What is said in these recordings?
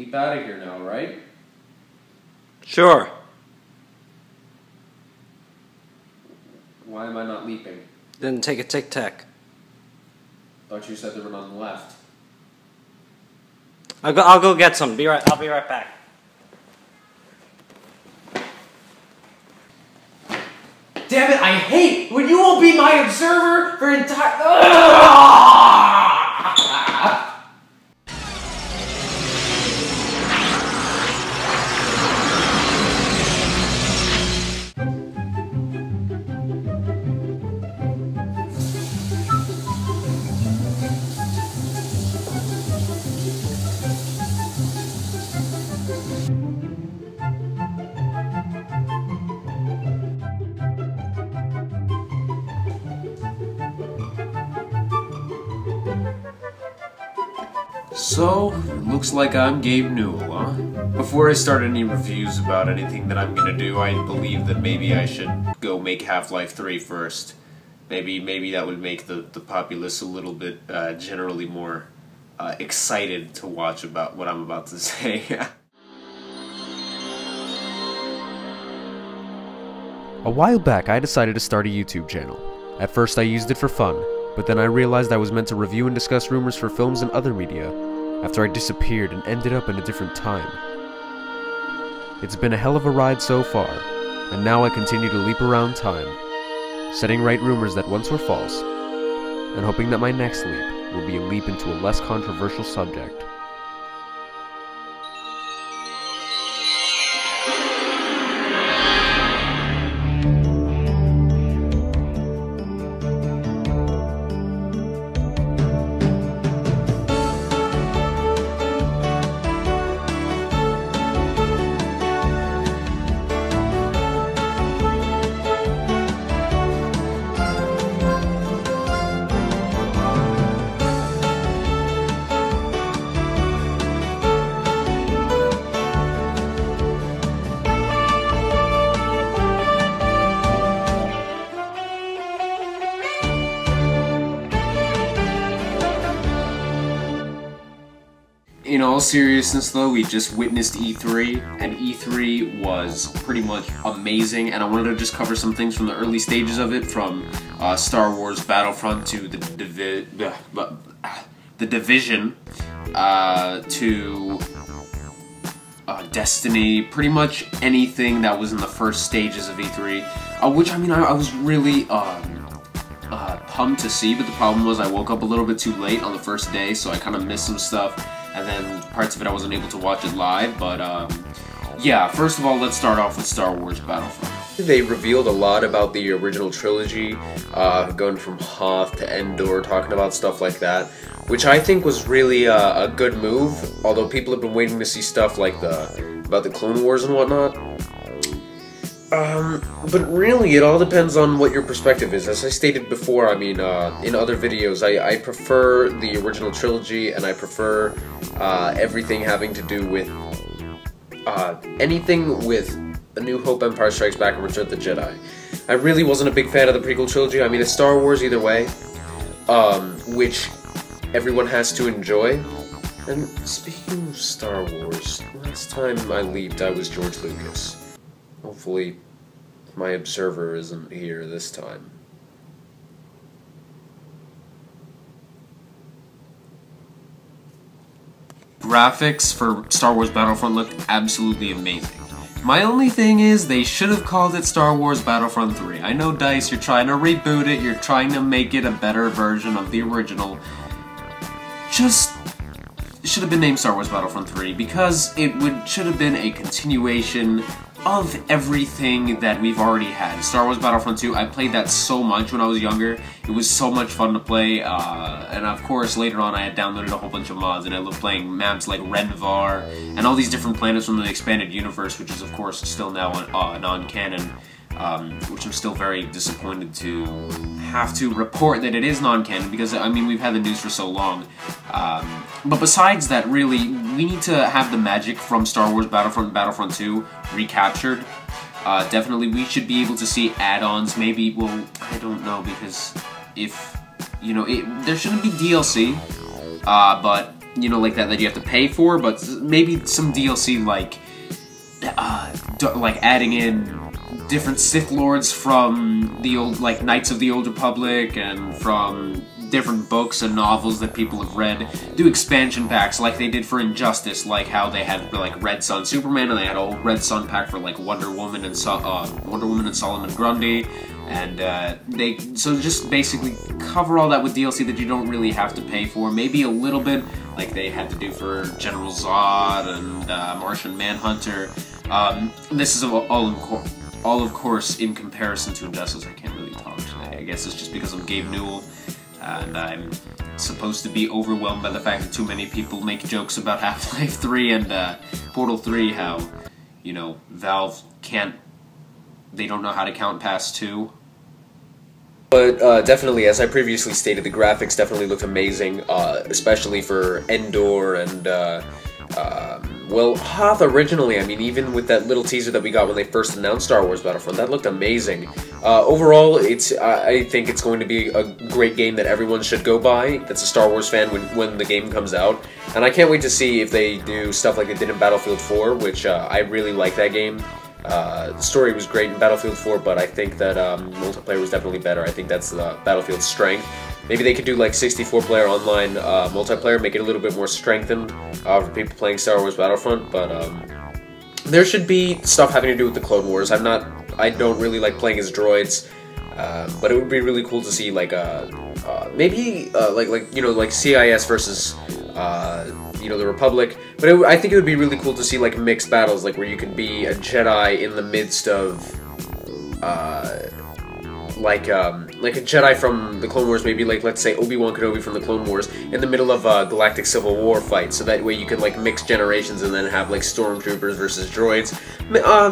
leap out of here now, right? Sure. Why am I not leaping? Then take a tic-tac. Thought you said they were on the left. I'll go get some. I'll be right back. Damn it, I hate when you won't be my observer for entire. So, looks like I'm Gabe Newell, huh? Before I start any reviews about anything that I'm gonna do, I believe that maybe I should go make Half-Life 3 first. Maybe that would make the populace a little bit generally more excited to watch about what I'm about to say. A while back, I decided to start a YouTube channel. At first I used it for fun, but then I realized I was meant to review and discuss rumors for films and other media, after I disappeared and ended up in a different time. It's been a hell of a ride so far, and now I continue to leap around time, setting right rumors that once were false, and hoping that my next leap will be a leap into a less controversial subject. In all seriousness though, we just witnessed E3, and E3 was pretty much amazing, and I wanted to just cover some things from the early stages of it, from Star Wars Battlefront to the Division, to Destiny, pretty much anything that was in the first stages of E3, which, I mean, I was really pumped to see, but the problem was I woke up a little bit too late on the first day, so I kind of missed some stuff. And then parts of it I wasn't able to watch it live, but yeah, first of all, let's start off with Star Wars Battlefront. They revealed a lot about the original trilogy, going from Hoth to Endor, talking about stuff like that, which I think was really a good move, although people have been waiting to see stuff like about the Clone Wars and whatnot. But really, it all depends on what your perspective is. As I stated before, I mean, in other videos, I prefer the original trilogy, and I prefer everything having to do with anything with A New Hope, Empire Strikes Back, and Return of the Jedi. I really wasn't a big fan of the prequel trilogy. I mean, it's Star Wars either way, which everyone has to enjoy. And speaking of Star Wars, last time I leaped, I was George Lucas. Hopefully, my observer isn't here this time. Graphics for Star Wars Battlefront look absolutely amazing. My only thing is, they should have called it Star Wars Battlefront 3. I know, DICE, you're trying to reboot it, you're trying to make it a better version of the original. Just it should have been named Star Wars Battlefront 3, because it should have been a continuation of everything that we've already had. Star Wars Battlefront 2, I played that so much when I was younger. It was so much fun to play, and of course later on I had downloaded a whole bunch of mods, and I loved playing maps like Renvar, and all these different planets from the expanded universe, which is of course still now non-canon, which I'm still very disappointed to have to report that it is non-canon, because, I mean, we've had the news for so long. But besides that, really, we need to have the magic from Star Wars Battlefront and Battlefront 2 recaptured. Definitely, we should be able to see add-ons, maybe, well, I don't know, because if, you know, there shouldn't be DLC, but you know, like that you have to pay for, but maybe some DLC like adding in different Sith Lords from the old, like, Knights of the Old Republic, and from different books and novels that people have read. Do expansion packs like they did for Injustice, like how they had like Red Sun Superman, and they had a whole Red Sun pack for like Wonder Woman and Solomon Grundy, and so just basically cover all that with DLC that you don't really have to pay for. Maybe a little bit like they had to do for General Zod and Martian Manhunter. This is all of course in comparison to Injustice. I can't really talk today. I guess it's just because I'm Gabe Newell, and I'm supposed to be overwhelmed by the fact that too many people make jokes about Half-Life 3 and Portal 3, how, you know, Valve they don't know how to count past 2. But definitely, as I previously stated, the graphics definitely looked amazing, especially for Endor and, well, Hoth originally. I mean, even with that little teaser that we got when they first announced Star Wars Battlefront, that looked amazing. Overall, I think it's going to be a great game that everyone should go buy that's a Star Wars fan when the game comes out. And I can't wait to see if they do stuff like they did in Battlefield 4, which I really like that game. The story was great in Battlefield 4, but I think that multiplayer was definitely better. I think that's Battlefield's strength. Maybe they could do like 64-player online multiplayer, make it a little bit more strengthened for people playing Star Wars Battlefront. But there should be stuff having to do with the Clone Wars. I don't really like playing as droids, but it would be really cool to see like maybe like you know, like CIS versus you know, the Republic. But I think it would be really cool to see like mixed battles, like where you can be a Jedi in the midst of like a Jedi from the Clone Wars, maybe like, let's say, Obi-Wan Kenobi from the Clone Wars, in the middle of a Galactic Civil War fight, so that way you can like mix generations and then have like Stormtroopers versus droids.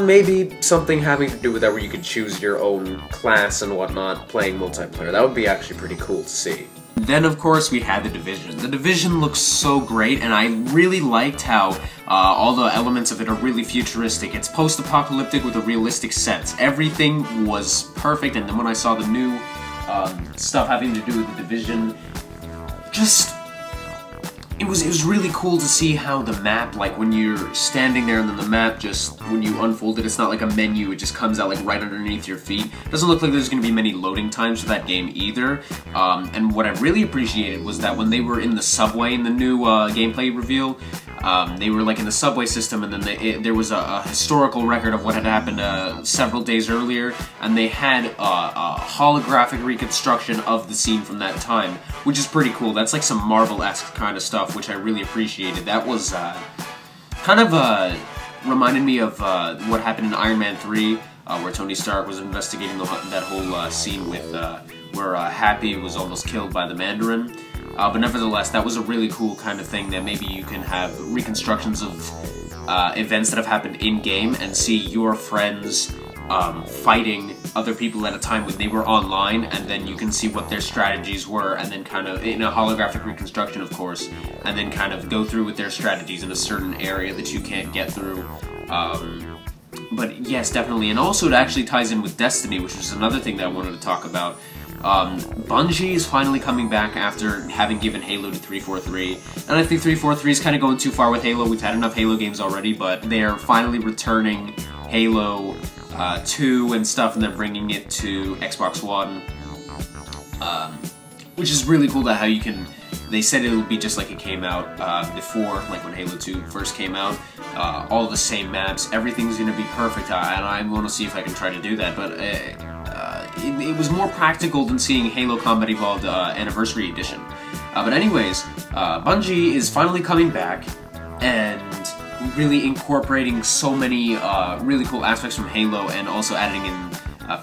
Maybe something having to do with that where you could choose your own class and whatnot playing multiplayer. That would be actually pretty cool to see. Then, of course, we had The Division. The Division looks so great, and I really liked how all the elements of it are really futuristic. It's post-apocalyptic with a realistic sense. Everything was perfect, and then when I saw the new stuff having to do with The Division, just... It was really cool to see how the map, like when you're standing there and then the map just, when you unfold it, it's not like a menu, it just comes out like right underneath your feet. It doesn't look like there's going to be many loading times for that game either. And what I really appreciated was that when they were in the subway in the new gameplay reveal, they were like in the subway system, and then there was a historical record of what had happened several days earlier, and they had a holographic reconstruction of the scene from that time, which is pretty cool. That's like some Marvel-esque kind of stuff, which I really appreciated. That was kind of reminded me of what happened in Iron Man 3, where Tony Stark was investigating that whole scene with where Happy was almost killed by the Mandarin. But nevertheless, that was a really cool kind of thing that maybe you can have reconstructions of events that have happened in-game and see your friends fighting other people at a time when they were online, and then you can see what their strategies were, and then kind of, in a holographic reconstruction of course, and then kind of go through with their strategies in a certain area that you can't get through. But yes, definitely, and also it actually ties in with Destiny, which was another thing that I wanted to talk about. Bungie is finally coming back after having given Halo to 343, and I think 343 is kind of going too far with Halo. We've had enough Halo games already, but they're finally returning Halo 2 and stuff, and they're bringing it to Xbox One, which is really cool. That how you can, they said it'll be just like it came out before, like when Halo 2 first came out, all the same maps, everything's going to be perfect, and I'm going to see if I can try to do that, but it was more practical than seeing Halo Combat Evolved Anniversary Edition. But anyways, Bungie is finally coming back, and really incorporating so many really cool aspects from Halo, and also adding in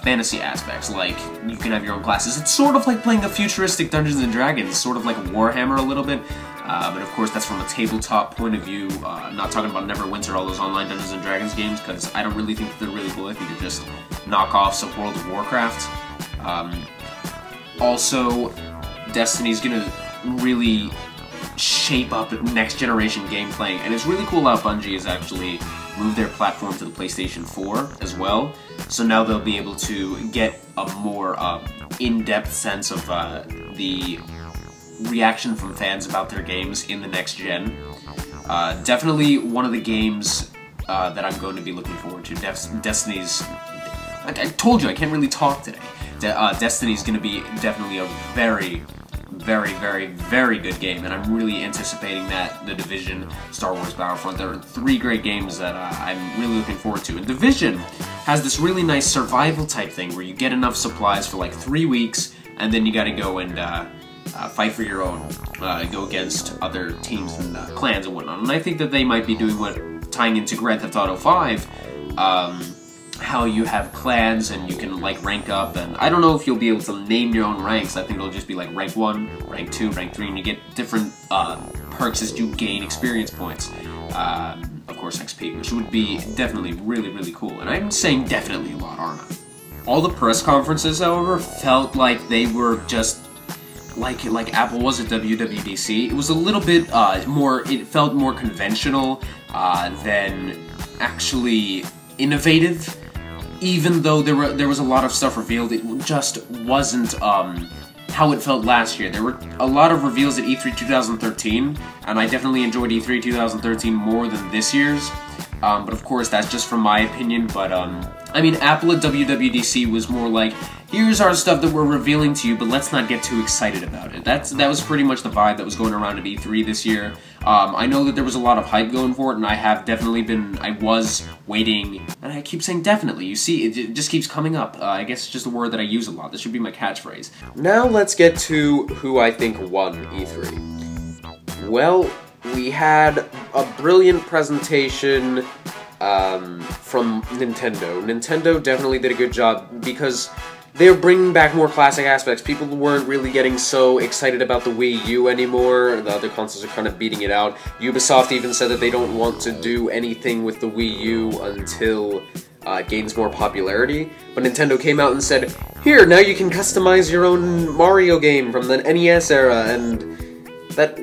fantasy aspects, like you can have your own classes. It's sort of like playing a futuristic Dungeons & Dragons, sort of like Warhammer a little bit, but of course that's from a tabletop point of view. I'm not talking about Neverwinter, all those online Dungeons & Dragons games, because I don't really think that they're really cool. I think they're just knockoffs of World of Warcraft. Also, Destiny's gonna really shape up next generation gameplay, and it's really cool how Bungie has actually moved their platform to the PlayStation 4 as well, so now they'll be able to get a more in-depth sense of the reaction from fans about their games in the next gen. Definitely one of the games that I'm going to be looking forward to. Destiny's... I told you, I can't really talk today. Destiny's going to be definitely a very, very, very, very good game, and I'm really anticipating that. The Division, Star Wars Battlefront, there are 3 great games that I'm really looking forward to. And Division has this really nice survival type thing where you get enough supplies for like 3 weeks, and then you gotta go and fight for your own, go against other teams and clans and whatnot. And I think that they might be doing what, tying into Grand Theft Auto 5, how you have clans and you can like rank up, and I don't know if you'll be able to name your own ranks. I think it'll just be like rank 1, rank 2, rank 3, and you get different perks as you gain experience points. Of course XP, which would be definitely really, really cool. And I'm saying definitely a lot, aren't I? All the press conferences, however, felt like they were just like Apple was at WWDC. It was a little bit more, it felt more conventional than actually innovative. Even though there was a lot of stuff revealed, it just wasn't how it felt last year. There were a lot of reveals at E3 2013, and I definitely enjoyed E3 2013 more than this year's. But of course, that's just from my opinion. But I mean, Apple at WWDC was more like, here's our stuff that we're revealing to you, but let's not get too excited about it. That was pretty much the vibe that was going around at E3 this year. I know that there was a lot of hype going for it, and I was waiting, and I keep saying definitely. You see, it just keeps coming up. I guess it's just a word that I use a lot. This should be my catchphrase. Now let's get to who I think won E3. Well, we had a brilliant presentation from Nintendo. Nintendo definitely did a good job because they're bringing back more classic aspects. People weren't really getting so excited about the Wii U anymore. The other consoles are kind of beating it out. Ubisoft even said that they don't want to do anything with the Wii U until it gains more popularity. But Nintendo came out and said, here, now you can customize your own Mario game from the NES era, and that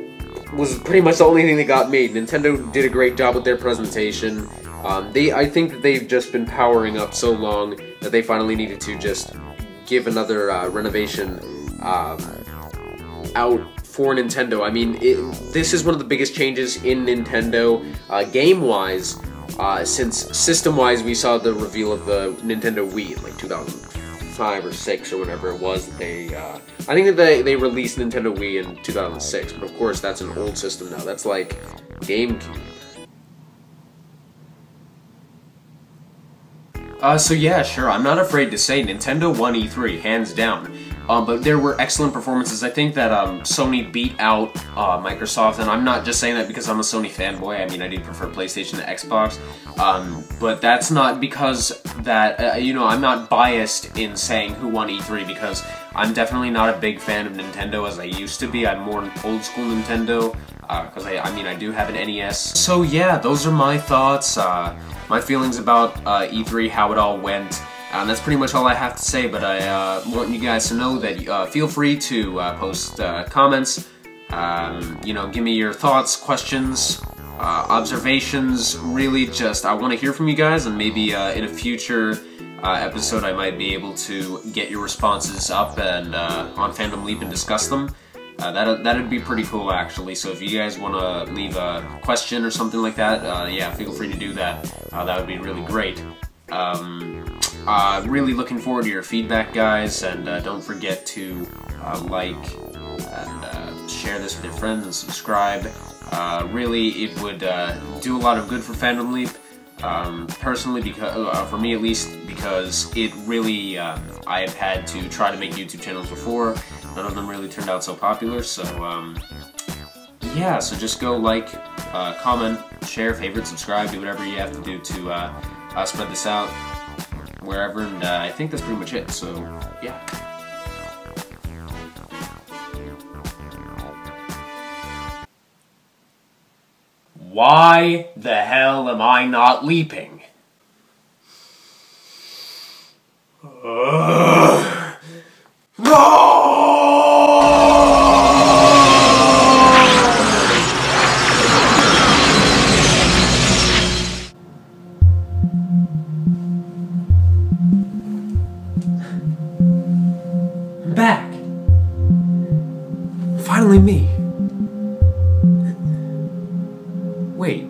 was pretty much the only thing that got made. Nintendo did a great job with their presentation. I think that they've just been powering up so long that they finally needed to just give another renovation out for Nintendo. I mean, this is one of the biggest changes in Nintendo game-wise, since system-wise we saw the reveal of the Nintendo Wii in like 2005 or 6 or whenever it was. I think that they released Nintendo Wii in 2006, but of course that's an old system now. That's like GameCube. So yeah, sure, I'm not afraid to say Nintendo won E3, hands down. But there were excellent performances. I think that Sony beat out Microsoft, and I'm not just saying that because I'm a Sony fanboy. I mean, I do prefer PlayStation to Xbox. But that's not because that, you know, I'm not biased in saying who won E3, because I'm definitely not a big fan of Nintendo as I used to be. I'm more an old school Nintendo, because I mean, I do have an NES. So yeah, those are my thoughts, my feelings about E3, how it all went. And that's pretty much all I have to say, but I want you guys to know that feel free to post comments, you know, give me your thoughts, questions, observations. Really just, I want to hear from you guys, and maybe in a future episode I might be able to get your responses up and on Fandom Leap and discuss them. That'd be pretty cool, actually. So if you guys want to leave a question or something like that, yeah, feel free to do that. That would be really great. Really looking forward to your feedback, guys, and don't forget to like and share this with your friends and subscribe. Really, it would do a lot of good for Fandom Leap, personally, because for me at least, because it really, I have had to try to make YouTube channels before. None of them really turned out so popular, so yeah, so just go like, comment, share, favorite, subscribe, do whatever you have to do to spread this out wherever, and I think that's pretty much it, so yeah. Why the hell am I not leaping? No! Back. Finally definitely me. Wait.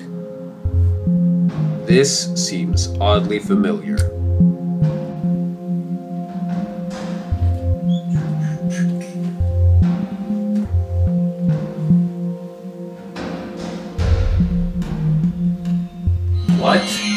This seems oddly familiar. What?